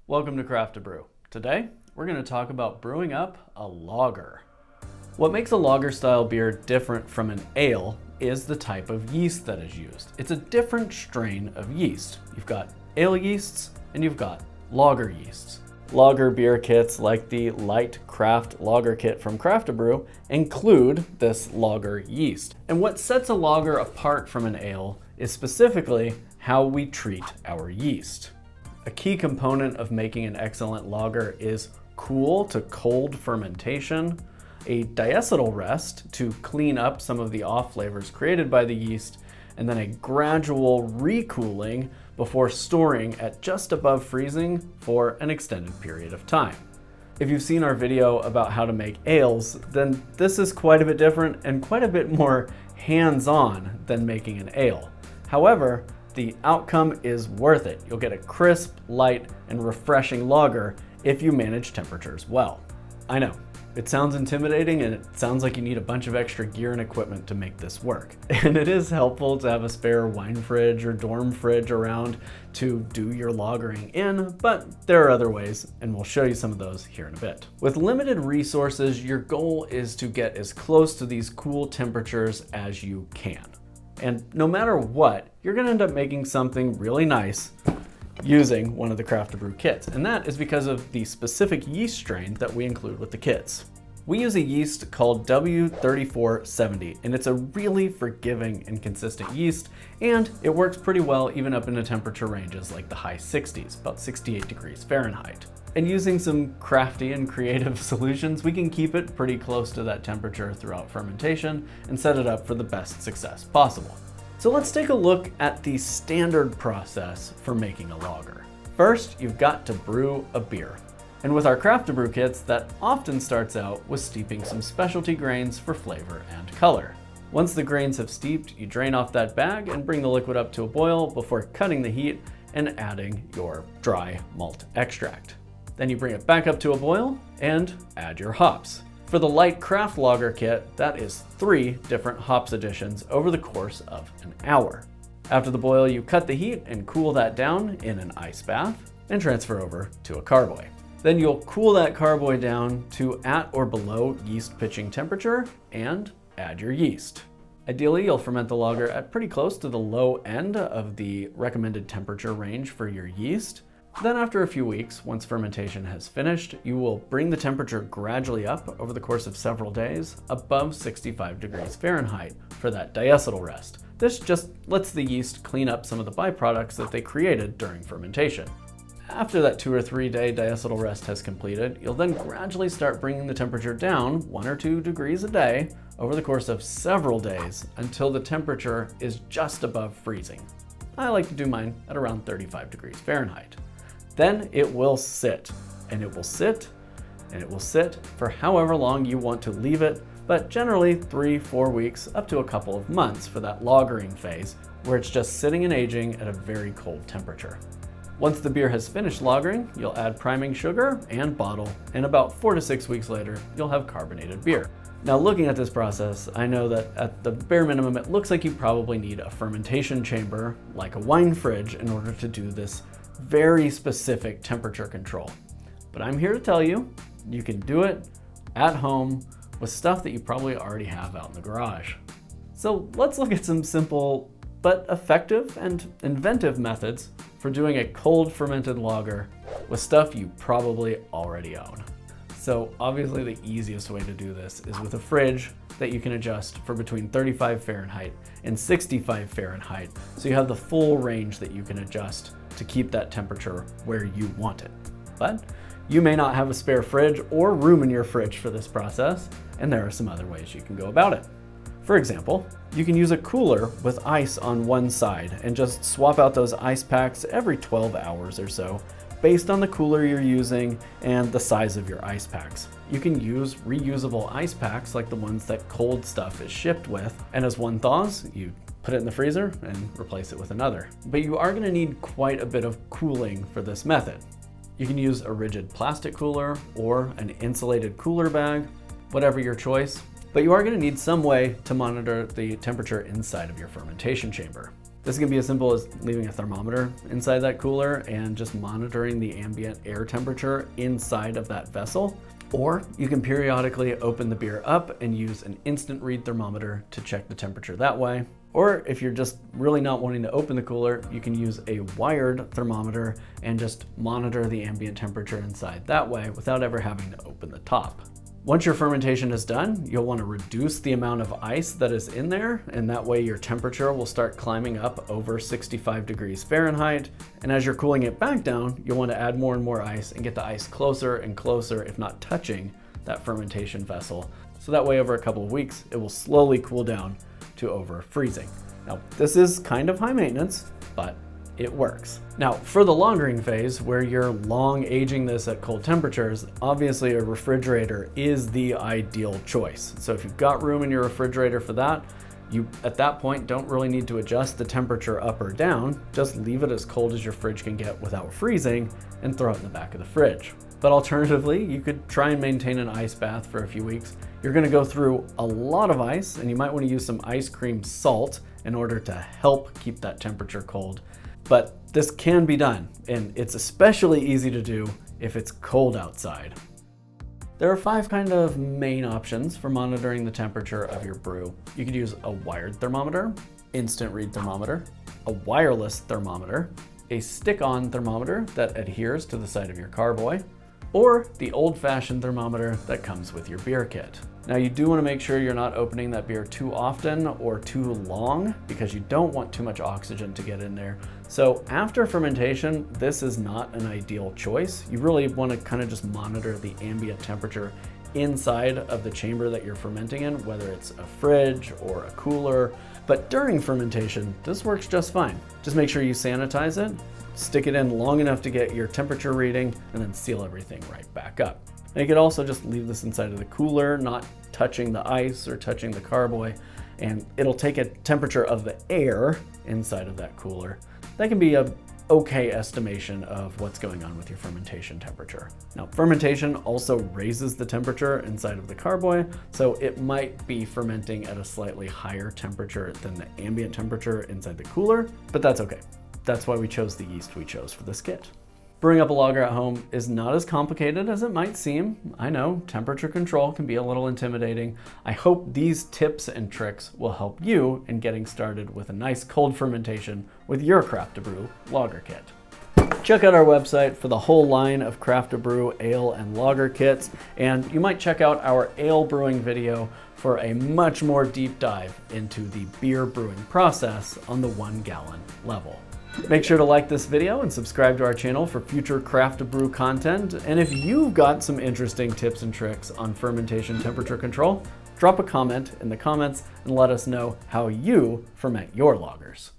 Welcome to Craft to Brew. Today, we're going to talk about brewing up a lager. What makes a lager style beer different from an ale is the type of yeast that is used. It's a different strain of yeast. You've got ale yeasts and you've got lager yeasts. Lager beer kits like the Light Craft Lager Kit from Craft to Brew include this lager yeast. And what sets a lager apart from an ale is specifically how we treat our yeast. A key component of making an excellent lager is cool to cold fermentation, a diacetyl rest to clean up some of the off flavors created by the yeast, and then a gradual recooling before storing at just above freezing for an extended period of time. If you've seen our video about how to make ales, then this is quite a bit different and quite a bit more hands-on than making an ale. However, the outcome is worth it. You'll get a crisp, light, and refreshing lager if you manage temperatures well. I know, it sounds intimidating and it sounds like you need a bunch of extra gear and equipment to make this work. And it is helpful to have a spare wine fridge or dorm fridge around to do your lagering in, but there are other ways, and we'll show you some of those here in a bit. With limited resources, your goal is to get as close to these cool temperatures as you can. And no matter what, you're gonna end up making something really nice using one of the Craft to Brew kits. And that is because of the specific yeast strain that we include with the kits. We use a yeast called W3470, and it's a really forgiving and consistent yeast, and it works pretty well even up into temperature ranges like the high 60s, about 68 degrees Fahrenheit. And using some crafty and creative solutions, we can keep it pretty close to that temperature throughout fermentation and set it up for the best success possible. So let's take a look at the standard process for making a lager. First, you've got to brew a beer. And with our Craft to Brew kits, that often starts out with steeping some specialty grains for flavor and color. Once the grains have steeped, you drain off that bag and bring the liquid up to a boil before cutting the heat and adding your dry malt extract. Then you bring it back up to a boil and add your hops. For the Light Craft Lager Kit, that is 3 different hops additions over the course of an hour. After the boil, you cut the heat and cool that down in an ice bath and transfer over to a carboy. Then you'll cool that carboy down to at or below yeast pitching temperature and add your yeast. Ideally, you'll ferment the lager at pretty close to the low end of the recommended temperature range for your yeast. Then after a few weeks, once fermentation has finished, you will bring the temperature gradually up over the course of several days above 65 degrees Fahrenheit for that diacetyl rest. This just lets the yeast clean up some of the byproducts that they created during fermentation. After that 2 or 3 day diacetyl rest has completed, you'll then gradually start bringing the temperature down 1 or 2 degrees a day over the course of several days until the temperature is just above freezing. I like to do mine at around 35 degrees Fahrenheit. Then it will sit, and it will sit, and it will sit for however long you want to leave it, but generally 3-4 weeks up to a couple of months for that lagering phase, where it's just sitting and aging at a very cold temperature. Once the beer has finished lagering, you'll add priming sugar and bottle, and about 4 to 6 weeks later, you'll have carbonated beer. Now looking at this process, I know that at the bare minimum, it looks like you probably need a fermentation chamber, like a wine fridge, in order to do this very specific temperature control. But I'm here to tell you, you can do it at home with stuff that you probably already have out in the garage. So let's look at some simple but effective and inventive methods for doing a cold fermented lager with stuff you probably already own. So obviously the easiest way to do this is with a fridge that you can adjust for between 35 Fahrenheit and 65 Fahrenheit, so you have the full range that you can adjust to keep that temperature where you want it. But you may not have a spare fridge or room in your fridge for this process, and there are some other ways you can go about it. For example, you can use a cooler with ice on one side and just swap out those ice packs every 12 hours or so based on the cooler you're using and the size of your ice packs. You can use reusable ice packs like the ones that cold stuff is shipped with, and as one thaws, you put it in the freezer and replace it with another. But you are gonna need quite a bit of cooling for this method. You can use a rigid plastic cooler or an insulated cooler bag, whatever your choice, but you are gonna need some way to monitor the temperature inside of your fermentation chamber. This can be as simple as leaving a thermometer inside that cooler and just monitoring the ambient air temperature inside of that vessel. Or you can periodically open the beer up and use an instant read thermometer to check the temperature that way. Or if you're just really not wanting to open the cooler, you can use a wired thermometer and just monitor the ambient temperature inside that way without ever having to open the top. Once your fermentation is done, you'll want to reduce the amount of ice that is in there, and that way your temperature will start climbing up over 65 degrees Fahrenheit. And as you're cooling it back down, you'll want to add more and more ice and get the ice closer and closer, if not touching, that fermentation vessel. So that way over a couple of weeks, it will slowly cool down to over freezing. Now, this is kind of high maintenance, but it works. Now, for the lagering phase, where you're long aging this at cold temperatures, obviously a refrigerator is the ideal choice. So if you've got room in your refrigerator for that, you at that point don't really need to adjust the temperature up or down, just leave it as cold as your fridge can get without freezing and throw it in the back of the fridge. But alternatively, you could try and maintain an ice bath for a few weeks. You're gonna go through a lot of ice, and you might wanna use some ice cream salt in order to help keep that temperature cold. But this can be done, and it's especially easy to do if it's cold outside. There are 5 kind of main options for monitoring the temperature of your brew. You could use a wired thermometer, instant read thermometer, a wireless thermometer, a stick-on thermometer that adheres to the side of your carboy, or the old-fashioned thermometer that comes with your beer kit. Now, you do want to make sure you're not opening that beer too often or too long, because you don't want too much oxygen to get in there. So after fermentation, this is not an ideal choice. You really want to kind of just monitor the ambient temperature inside of the chamber that you're fermenting in, whether it's a fridge or a cooler. But during fermentation, this works just fine. Just make sure you sanitize it, stick it in long enough to get your temperature reading, and then seal everything right back up. And you could also just leave this inside of the cooler, not touching the ice or touching the carboy, and it'll take a temperature of the air inside of that cooler. That can be a okay estimation of what's going on with your fermentation temperature. Now, fermentation also raises the temperature inside of the carboy, so it might be fermenting at a slightly higher temperature than the ambient temperature inside the cooler, but that's okay. That's why we chose the yeast we chose for this kit. Brewing up a lager at home is not as complicated as it might seem. I know, temperature control can be a little intimidating. I hope these tips and tricks will help you in getting started with a nice cold fermentation with your craft to brew lager kit. Check out our website for the whole line of craft to brew ale and lager kits, and you might check out our ale brewing video for a much more deep dive into the beer brewing process on the 1 gallon level. Make sure to like this video and subscribe to our channel for future craft to brew content. And if you've got some interesting tips and tricks on fermentation temperature control, drop a comment in the comments and let us know how you ferment your lagers.